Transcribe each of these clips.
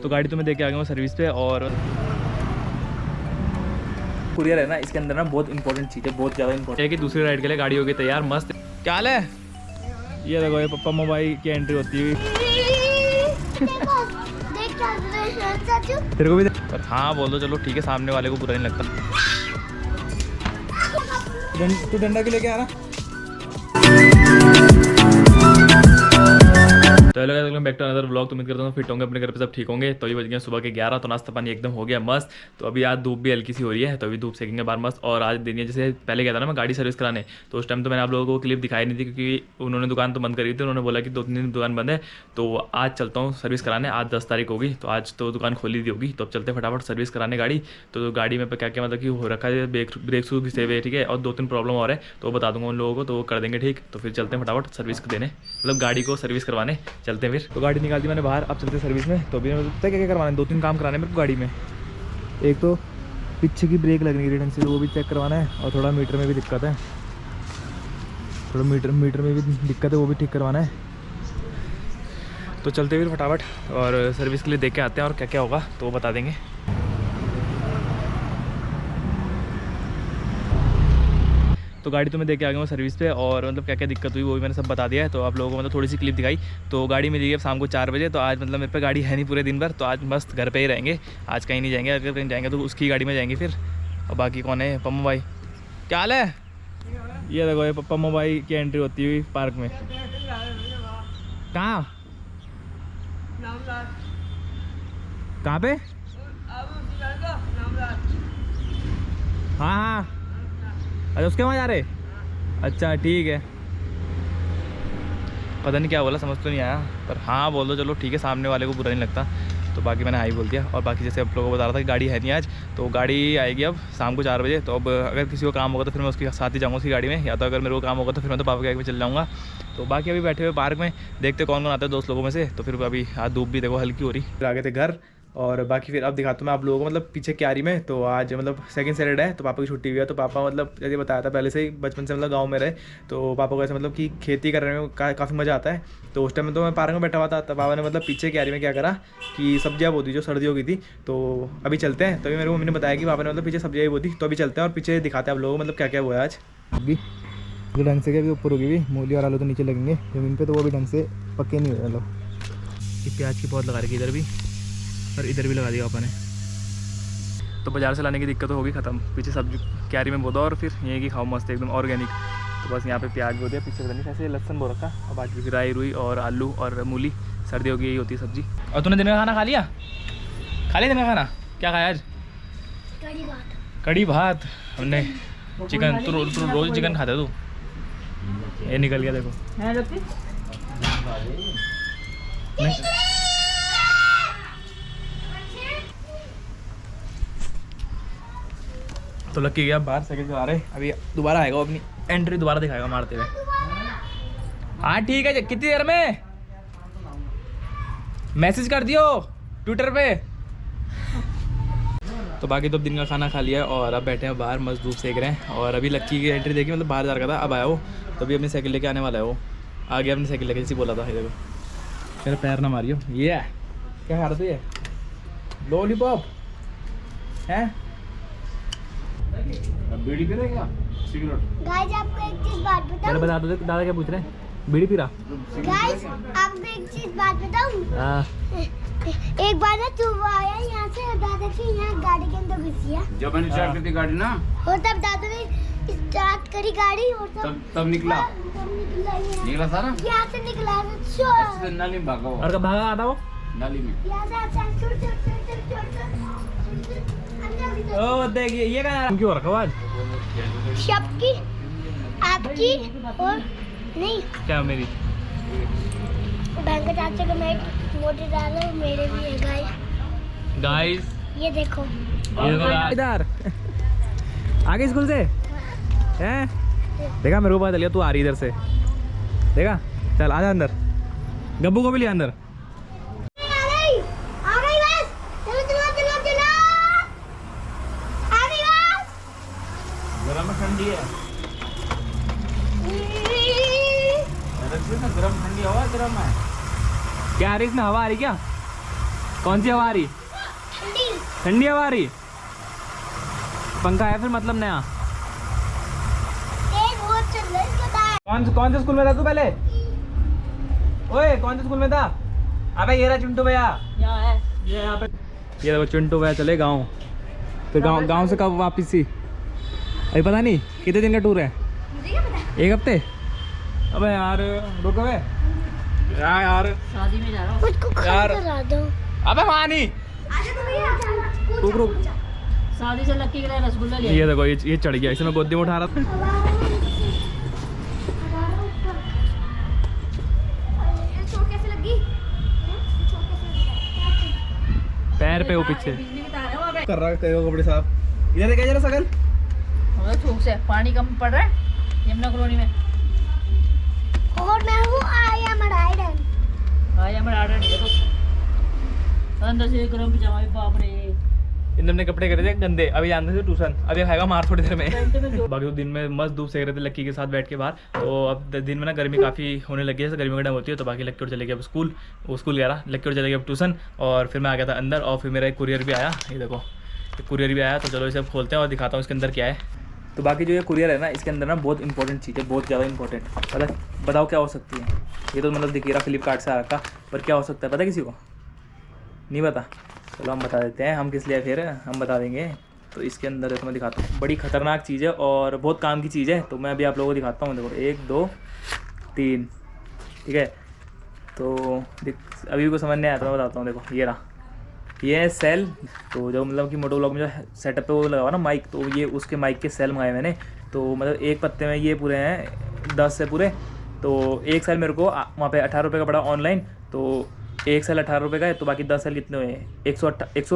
तो गाड़ी तो मैं देके आ गया हूँ सर्विस पे। और कुरियर है ना, इसके अंदर ना बहुत इंपॉर्टेंट चीज़ है, बहुत ज़्यादा इंपॉर्टेंट है कि दूसरी राइड के लिए गाड़ी होगी तैयार मस्त। क्या हाल है? ये देखो ये पप्पा मोबाइल की एंट्री होती है तेरे को भी पर हाँ बोल दो चलो ठीक है, सामने वाले को बुरा नहीं लगता। तू डंडा क्यों लेके आ रहा? तो hello guys, welcome back to another vlog. तो उम्मीद करता हूँ फिट होंगे, अपने घर पे सब ठीक होंगे। तो अभी बज गए सुबह के 11, तो नाश्ता पानी एकदम हो गया मस्त। तो अभी आज धूप भी हल्की सी हो रही है, तो अभी धूप सेकेंगे बार मस्त। और आज दिन है, जैसे पहले गया था ना मैं गाड़ी सर्विस कराने, तो उस टाइम तो मैंने आप लोगों को क्लिप दिखाई नहीं थी क्योंकि उन्होंने दुकान तो बंद करी थी। उन्होंने बोला कि 2-3 दिन दुकान बंद है। तो आज चलता हूँ सर्विस कराने, आज 10 तारीख होगी, तो आज तो दुकान खोली दी होगी। तो अब चलते फटाफट सर्विस कराने गाड़ी। तो गाड़ी में क्या क्या मतलब कि हो रखा है, ब्रेक शू घिसे हुए ठीक है, और 2-3 प्रॉब्लम और है, तो बता दूंगा उन लोगों को, तो वो कर देंगे ठीक। तो फिर चलते हैं फटाफट सर्विस देने, मतलब गाड़ी को सर्विस करवाने चलते हैं। फिर तो गाड़ी निकाल दी मैंने बाहर, अब चलते सर्विस में। तो अभी पता क्या क्या करवाना है, 2-3 काम कराने मेरे को गाड़ी में। एक तो पीछे की ब्रेक लगनी है ढंग से, वो भी चेक करवाना है। और थोड़ा मीटर में भी दिक्कत है, थोड़ा मीटर में भी दिक्कत है, वो भी ठीक करवाना है। तो चलते फिर फटाफट और सर्विस के लिए देख के आते हैं, और क्या क्या होगा तो वो बता देंगे। तो गाड़ी तो मैं देके आ गया हूँ सर्विस पे, और मतलब क्या क्या दिक्कत हुई वो भी मैंने सब बता दिया है। तो आप लोगों को मतलब थोड़ी सी क्लिप दिखाई। तो गाड़ी मिली है अब शाम को 4 बजे। तो आज मतलब मेरे पे गाड़ी है नहीं पूरे दिन भर, तो आज मस्त घर पे ही रहेंगे, आज कहीं नहीं जाएंगे। अगर कहीं जाएंगे तो उसकी गाड़ी में जाएंगे फिर। और बाकी कौन है? पम्मू भाई। क्या हाल है? ये देखो ये पम्मू भाई की एंट्री होती हुई पार्क में। कहाँ कहाँ पे? हाँ हाँ, अच्छा उसके वहाँ जा रहे? अच्छा ठीक है, पता नहीं क्या बोला, समझ तो नहीं आया, पर हाँ बोल दो चलो ठीक है, सामने वाले को बुरा नहीं लगता। तो बाकी मैंने हाई बोल दिया। और बाकी जैसे आप लोगों को बता रहा था कि गाड़ी है नहीं आज, तो गाड़ी आएगी अब शाम को 4 बजे। तो अब अगर किसी को काम होगा तो फिर मैं उसके साथ ही जाऊँगा उसकी गाड़ी में, या तो अगर मेरे को काम होगा तो फिर मैं तो पापा के गाड़ी में चल जाऊँगा। तो बाकी अभी बैठे हुए पार्क में, देखते कौन कौन आता है दोस्त लोगों में से। तो फिर अभी आज धूप भी देखो हल्की हो रही, फिर आगे थे घर। और बाकी फिर अब दिखाता हूँ मैं आप लोगों को, मतलब पीछे क्यारी में। तो आज मतलब सेकंड सैटरडे है, तो पापा की छुट्टी हुई है। तो पापा मतलब जैसे बताया था पहले से ही, बचपन से मतलब गांव में रहे, तो पापा को ऐसे मतलब कि खेती करने में काफ़ी मज़ा आता है। तो उस टाइम में तो मैं पार्क में बैठा हुआ था, तब पापा ने मतलब पीछे क्यारी में क्या करा कि सब्जियाँ बो दी जो सर्दियों की थी। तो अभी चलते हैं। तभी मेरे मम्मी ने बताया कि पापा ने मतलब पीछे सब्जियाँ बो दी। तो अभी चलते हैं और पीछे दिखाते हैं आप लोगों को मतलब क्या क्या हुआ है आज। अभी ढंग से क्या भी ऊपर होगी, भी मूली और आलू तो नीचे लगेंगे ज़मीन पे, तो वो भी ढंग से पक्के नहीं हुए। मतलब कि प्याज की पौध लगा रखी इधर भी, और इधर भी लगा दिया पापा ने। तो बाज़ार से लाने की दिक्कत होगी ख़त्म, पीछे सब्जी क्यारी में बो दो और फिर यहीं की खाओ मस्त एकदम ऑर्गेनिक। तो बस यहाँ पे प्याज बो दिया, पीछे पता नहीं ऐसे लहसन बो रखा, और बाकी फिर राई रुई और आलू और मूली, सर्दियों की यही होती है सब्जी। और तूने दिन का खाना खा लिया? खा लिया दिन का खाना? क्या खाया आज? कड़ी भात हमने, चिकन। तू रोज़ चिकन खाता है तू? ये निकल गया देखो। तो लक्की गया बाहर साइकिल चला रहे, अभी दोबारा आएगा, अपनी एंट्री दोबारा दिखाएगा मारते हुए। हाँ ठीक है, कितनी देर में मैसेज कर दियो ट्विटर पे। तो बाकी तो दिन का खाना खा लिया है, और अब बैठे हैं बाहर मस्त धूप सेक रहे हैं। और अभी लक्की की एंट्री देखी, मतलब बाहर जा रहा था, अब आया वो। तो अभी अपनी साइकिल लेके आने वाला है वो, आ गया अपनी साइकिल लेके, जैसे बोला था। ये देखो मेरा पैर ना मारियो। ये क्या खा रहा था? ये लॉलीपॉप है? बीड़ी पी रहे क्या? सिगरेट? गाइस आपको एक चीज बात बताऊं? बता दो दादा क्या पूछ रहे हैं, बीड़ी पी रहा? गाइस आपको एक चीज बात बताऊं? हाँ। एक बार ना तू आया यहाँ से, दादा की यहाँ गाड़ी के अंदर घुस गया। जब मैंने स्टार्ट करी गाड़ी ना, और तब दादा ने स्टार्ट करी गाड़ी, और तब निकला निकला सारा यहाँ से निकला। अच्छे से नाली में भागा वो, और कब भागा आता वो? नाली में। यहाँ से अच्छा ओ देखिए ये क्या क्यों रखा आज? सबकी आपकी और नहीं क्या मेरी? बैंक चाचा का मैं मोटे डालो, मेरे भी है गाइस। गाइस ये देखो इधर आगे स्कूल से हैं? देखा मेरे को पता चल गया तू आ रही इधर से, देखा? चल आजा अंदर, गब्बू को भी लिया अंदर। गरम ठंडी है, गरम ठंडी हवा गरम है। क्या आ रही इसमें हवा आ रही क्या? कौन सी हवा आ रही? ठंडी हवा आ रही। पंखा है फिर मतलब नया। कौन से स्कूल में था तू पहले? ओए कौन से स्कूल में था? अबे ये रहा चिंटू भैया। यहाँ है ये यहाँ पे ये देखो चिंटू भैया चले गाँव। फिर गाँव से कब वापस सी? अभी पता नहीं कितने दिन का टूर है। एक हफ्ते। अबे यार रुको बे यार शादी में जा रहा हूँ। मुझको यार। करा दो। अबे मानी रुक रुक। शादी से लक्की के लिए रसगुल्ला लिया। ये देखो ये चढ़ गया, इसे मैं गोदी में उठा रहा था। पैर पे वो पीछे बिजली की तार है वहाँ पे। कर रहा है कपड़े साफ। इधर देखा जरा सकल। और थूक से पानी कम पड़ रहा है यमुना कॉलोनी में। और मैं हूँ आया मराइडन। आया मैं आर्डर नहीं देखो। अंदर से गरम पजामा भी बाप रे। इन ने कपड़े करे थे गंदे, अभी जानते थे ट्यूशन, अभी खाएगा मार थोड़ी देर में। पेंट में जो बाकी तो दिन में मस्त धूप सेक रहे थे लक्की के साथ बैठ के बाहर। तो अब दिन में ना गर्मी काफ़ी होने लगी है, जैसे गर्मी का टाइम होती है। तो बाकी लक्की और चले गया अब स्कूल, वो स्कूल गया रहा, लक्की और चले गया अब ट्यूशन। और फिर मैं आ गया था अंदर और फिर मेरा एक कुरियर भी आया। ये देखो एक कुरियर भी आया। तो चलो इसे अब खोलते हैं और दिखाता हूँ इसके अंदर क्या है। तो बाकी जो ये कुरियर है ना, इसके अंदर ना बहुत इंपॉर्टेंट चीज़ है, बहुत ज़्यादा इंपॉर्टेंट। मतलब बताओ क्या हो सकती है? ये तो मतलब दिख रहा फ्लिपकार्ट से आ रखा, पर क्या हो सकता है पता किसी को? नहीं पता? चलो हम बता देते हैं, हम किस लिए फिर हम बता देंगे। तो इसके अंदर है तो मैं दिखाता हूँ, बड़ी ख़तरनाक चीज़ है और बहुत काम की चीज़ है। तो मैं अभी आप लोगों को दिखाता हूँ। देखो 1 2 3 ठीक है। तो अभी को समझ नहीं आया तो मैं बताता हूँ। देखो ये रहा, ये है सेल। तो जो मतलब कि मोटो व्लॉग में जो सेटअप पे वो लगा हुआ ना माइक, तो ये उसके माइक के सेल मंगाए मैंने। तो मतलब एक पत्ते में ये पूरे हैं 10 से पूरे। तो एक सेल मेरे को वहाँ पे 18 रुपये का पड़ा ऑनलाइन। तो एक सेल 18 रुपये का है, तो बाकी 10 सेल कितने हुए? 180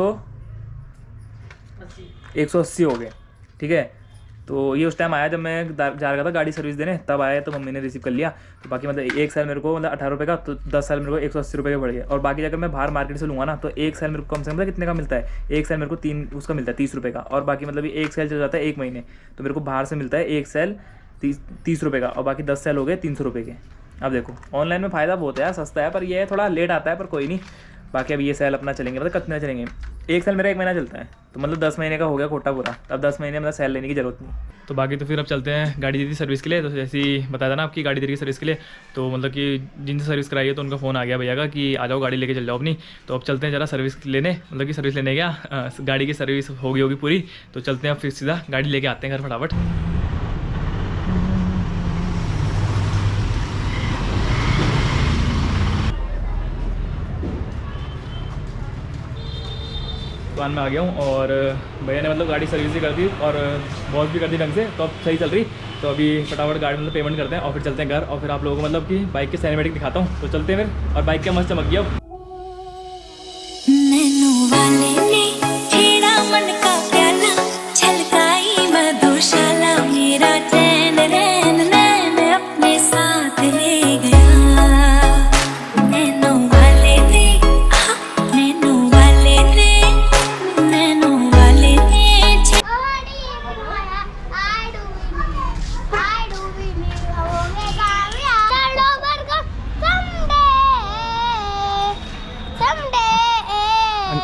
हो गए। ठीक है। तो ये उस टाइम आया जब मैं जा रहा था गाड़ी सर्विस देने, तब आया तो मम्मी ने रिसीव कर लिया। तो बाकी मतलब एक सेल मेरे को मतलब 18 रुपये का, तो 10 सेल मेरे को 180 रुपये का पड़ गया। और बाकी अगर मैं बाहर मार्केट से लूँगा ना, तो एक सेल मेरे को कम से कम कितने का मिलता है? एक सेल मेरे को 3 उसका मिलता है 30 रुपये का। और बाकी मतलब एक सेल चल जाता है 1 महीने, तो मेरे को बाहर से मिलता है एक सेल 30 रुपये का। और बाकी 10 सेल हो गए 300 रुपये के। अब देखो ऑनलाइन में फ़ायदा बहुत है यार, सस्ता है, पर ये थोड़ा लेट आता है, पर कोई नहीं। बाकी अब ये सेल अपना चलेंगे, मतलब कितने चलेंगे? एक सेल मेरा 1 महीना चलता है, तो मतलब 10 महीने का हो गया कोटा पूरा। अब 10 महीने मतलब सेल लेने की ज़रूरत नहीं। तो बाकी तो फिर अब चलते हैं, गाड़ी दी थी सर्विस के लिए। तो जैसे ही बताया था ना आपकी गाड़ी दी थी सर्विस के लिए, तो मतलब कि जिनसे सर्विस कराई है तो उनका फ़ोन आ गया भैया का कि आ जाओ गाड़ी लेके चल जाओ अपनी। तो अब चलते हैं ज़रा सर्विस लेने, मतलब कि सर्विस लेने गया, गाड़ी की सर्विस होगी पूरी। तो चलते हैं अब फिर सीधा गाड़ी लेके आते हैं घर फटाफट। दुकान में आ गया हूँ और भैया ने मतलब गाड़ी सर्विस भी कर दी और वॉश भी कर दी ढंग से, तो अब सही चल रही। तो अभी फटाफट गाड़ी मतलब पेमेंट करते हैं और फिर चलते हैं घर। और फिर आप लोगों को मतलब कि बाइक के सिनेमैटिक दिखाता हूँ। तो चलते हैं फिर। और बाइक क्या मस्त चमक गया।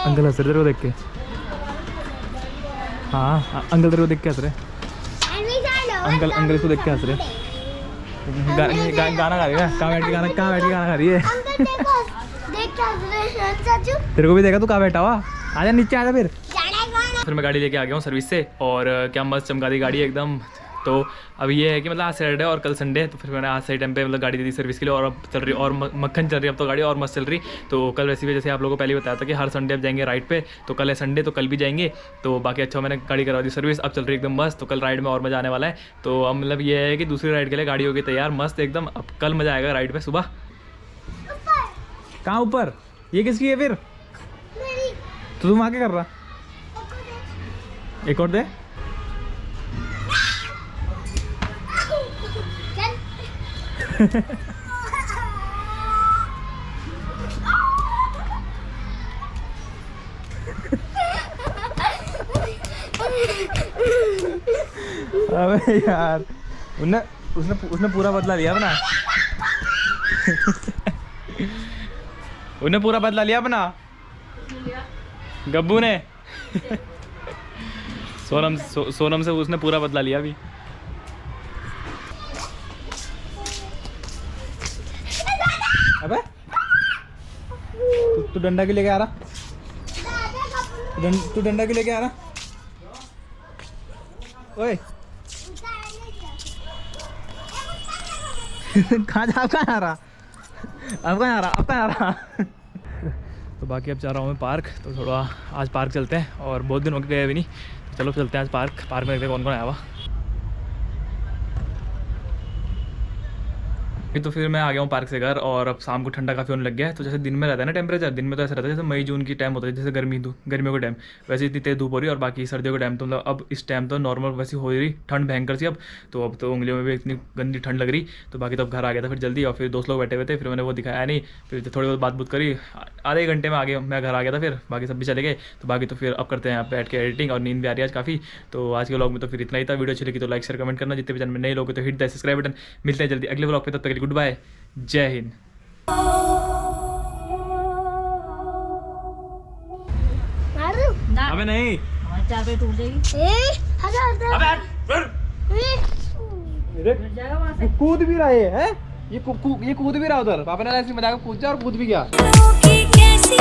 अंकल हंस रहे तेरे को देख के। हाँ अंकल तेरे को देख के हंस रहे। अंकल इसको देख के हंस रहे। गाना गा रही है। कहाँ बैठ के गाना गा रही है? तेरे को भी देखा? तू कहाँ बैठा हुआ? आजा नीचे आजा फिर मैं गाड़ी लेके आ गया हूँ सर्विस से और क्या मस्त चमका दी गाड़ी एकदम। तो अभी ये है कि मतलब आज सैटरडे और कल संडे, तो फिर मैंने आज सही टाइम पे मतलब गाड़ी दे दी सर्विस के लिए। और अब चल रही और मक्खन चल रही है अब तो गाड़ी और मस्त चल रही। तो कल वैसे भी जैसे आप लोगों को पहले ही बताया था कि हर संडे अब जाएंगे राइड पे, तो कल है संडे तो कल भी जाएंगे। तो बाकी अच्छा मैंने गाड़ी करवा दी सर्विस, अब चल रही एकदम मस्त। तो कल राइड में और मज़ा आने वाला है। तो अब मतलब ये है कि दूसरी राइड के लिए गाड़ी होगी तैयार मस्त एकदम। अब कल मज़ा आएगा राइड पर सुबह। कहाँ ऊपर? ये किसकी है फिर? तो तुम आके कर रहा? एक और दे। अबे यार उसने पूरा बदला लिया अपना। उसने पूरा बदला लिया अपना। गब्बू ने सोनम से उसने पूरा बदला लिया अभी। अबे तू डंडा क्यों लेके आ रहा? तू डंडा क्यों लेके आ रहा? ओए कहाँ जा? अब कहाँ आ रहा? तो बाकी अब जा रहा हूँ मैं पार्क, तो थोड़ा आज पार्क चलते हैं और बहुत दिन हो गए अभी नहीं, तो चलो चलते हैं आज पार्क में देखते हैं कौन कौन आया हुआ। तो फिर मैं आ गया हूँ पार्क से घर, और अब शाम को ठंडा काफ़ी होने लग गया है। तो जैसे दिन में रहता है ना टेम्परेचर, दिन में तो ऐसा रहता है जैसे मई जून की टाइम होता है, जैसे गर्मियों के टाइम वैसे इतनी तेज़ धूप हो रही है, और बाकी सर्दियों के टाइम तो मतलब अब इस टाइम तो नॉर्मल वैसी हो रही ठंड भयंकर सी। अब तो उंगलियों में भी इतनी गंदी ठंड लग रही। तो बाकी तो अब घर आ गया था फिर जल्दी, और फिर दोस्त लोग बैठे हुए थे, फिर मैंने वो दिखाया नहीं, फिर थोड़ी बहुत बात करी, आधे घंटे में आ गया मैं घर आ गया था। फिर बाकी सब भी चले गए। तो बाकी तो फिर अब करते हैं यहाँ बैठ के एडिटिंग, और नींद भी आ रही है आज काफ़ी। तो आज के व्लॉग में तो फिर इतना ही था। वीडियो अच्छी लगी तो लाइक शेयर कमेंट करना, जितने भी चैनल में नए लोग तो हिट द सब्सक्राइब बटन। मिलते हैं जल्दी अगले व्लॉग पे, तब तक के लिए गुड बाय, जय हिंद। मारू ना अबे नहीं, हमारी 4 बजे टूट जाएगी। टूट जाएगा वहाँ से। कूद भी रहा है ये कूद भी रहा उधर। पापा ने ऐसी मजाक कूद जा और कूद भी गया। कैसी